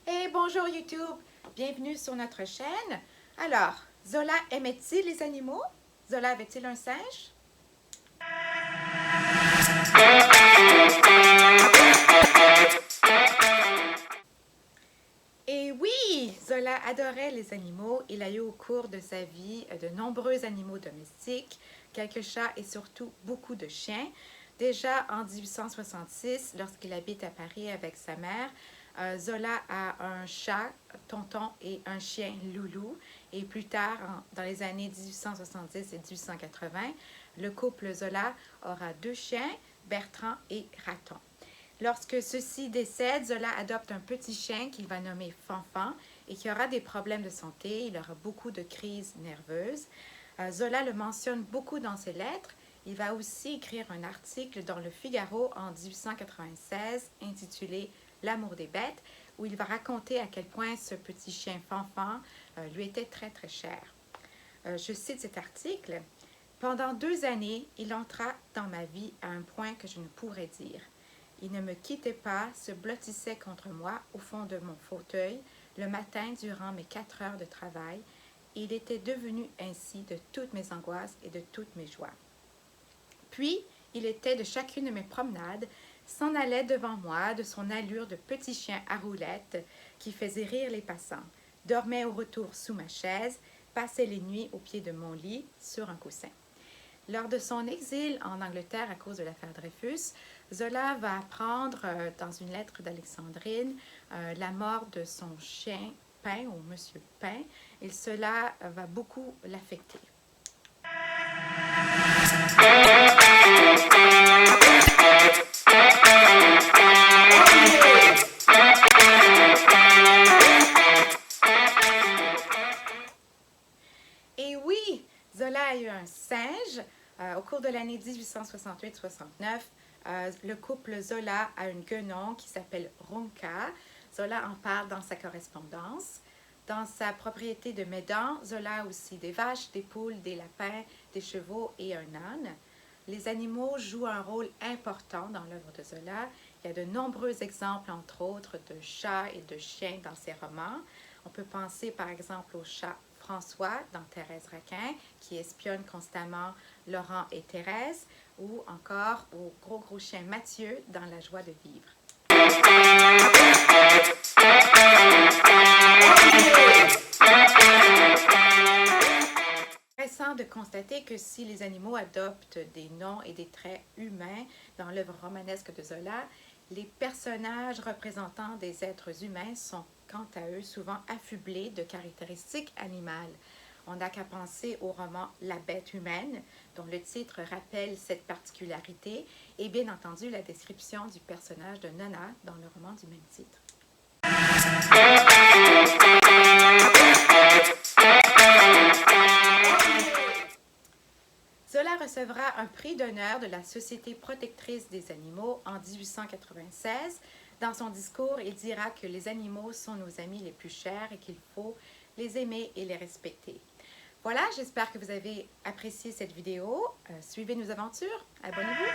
Et bonjour YouTube, bienvenue sur notre chaîne. Alors, Zola aimait-il les animaux? Zola avait-il un singe? Et oui, Zola adorait les animaux. Il a eu au cours de sa vie de nombreux animaux domestiques, quelques chats et surtout beaucoup de chiens. Déjà en 1866, lorsqu'il habite à Paris avec sa mère, Zola a un chat, Tonton, et un chien, Loulou. Et plus tard, dans les années 1870 et 1880, le couple Zola aura deux chiens, Bertrand et Raton. Lorsque ceux-ci décèdent, Zola adopte un petit chien qu'il va nommer Fanfan et qui aura des problèmes de santé. Il aura beaucoup de crises nerveuses. Zola le mentionne beaucoup dans ses lettres. Il va aussi écrire un article dans Le Figaro en 1896 intitulé L'amour des bêtes, où il va raconter à quel point ce petit chien Fanfan lui était très très cher. Je cite cet article. « Pendant 2 années, il entra dans ma vie à un point que je ne pourrais dire. Il ne me quittait pas, se blottissait contre moi au fond de mon fauteuil le matin durant mes 4 heures de travail. Et il était devenu ainsi de toutes mes angoisses et de toutes mes joies. Puis, il était de chacune de mes promenades, s'en allait devant moi de son allure de petit chien à roulettes qui faisait rire les passants, dormait au retour sous ma chaise, passait les nuits au pied de mon lit sur un coussin. » Lors de son exil en Angleterre à cause de l'affaire Dreyfus, Zola va apprendre dans une lettre d'Alexandrine la mort de son chien Pain ou Monsieur Pain, et cela va beaucoup l'affecter. Et oui, Zola a eu un singe. Au cours de l'année 1868-69, le couple Zola a une guenon qui s'appelle Ronca. Zola en parle dans sa correspondance. Dans sa propriété de Médan, Zola a aussi des vaches, des poules, des lapins, des chevaux et un âne. Les animaux jouent un rôle important dans l'œuvre de Zola. Il y a de nombreux exemples, entre autres, de chats et de chiens dans ses romans. On peut penser par exemple au chat François dans Thérèse Raquin, qui espionne constamment Laurent et Thérèse, ou encore au gros chien Mathieu dans La joie de vivre. Intéressant de constater que si les animaux adoptent des noms et des traits humains dans l'œuvre romanesque de Zola, les personnages représentant des êtres humains sont quant à eux souvent affublés de caractéristiques animales. On n'a qu'à penser au roman La bête humaine, dont le titre rappelle cette particularité, et bien entendu la description du personnage de Nona dans le roman du même titre. Zola recevra un prix d'honneur de la Société protectrice des animaux en 1896. Dans son discours, il dira que les animaux sont nos amis les plus chers et qu'il faut les aimer et les respecter. Voilà, j'espère que vous avez apprécié cette vidéo. Suivez nos aventures. Abonnez-vous.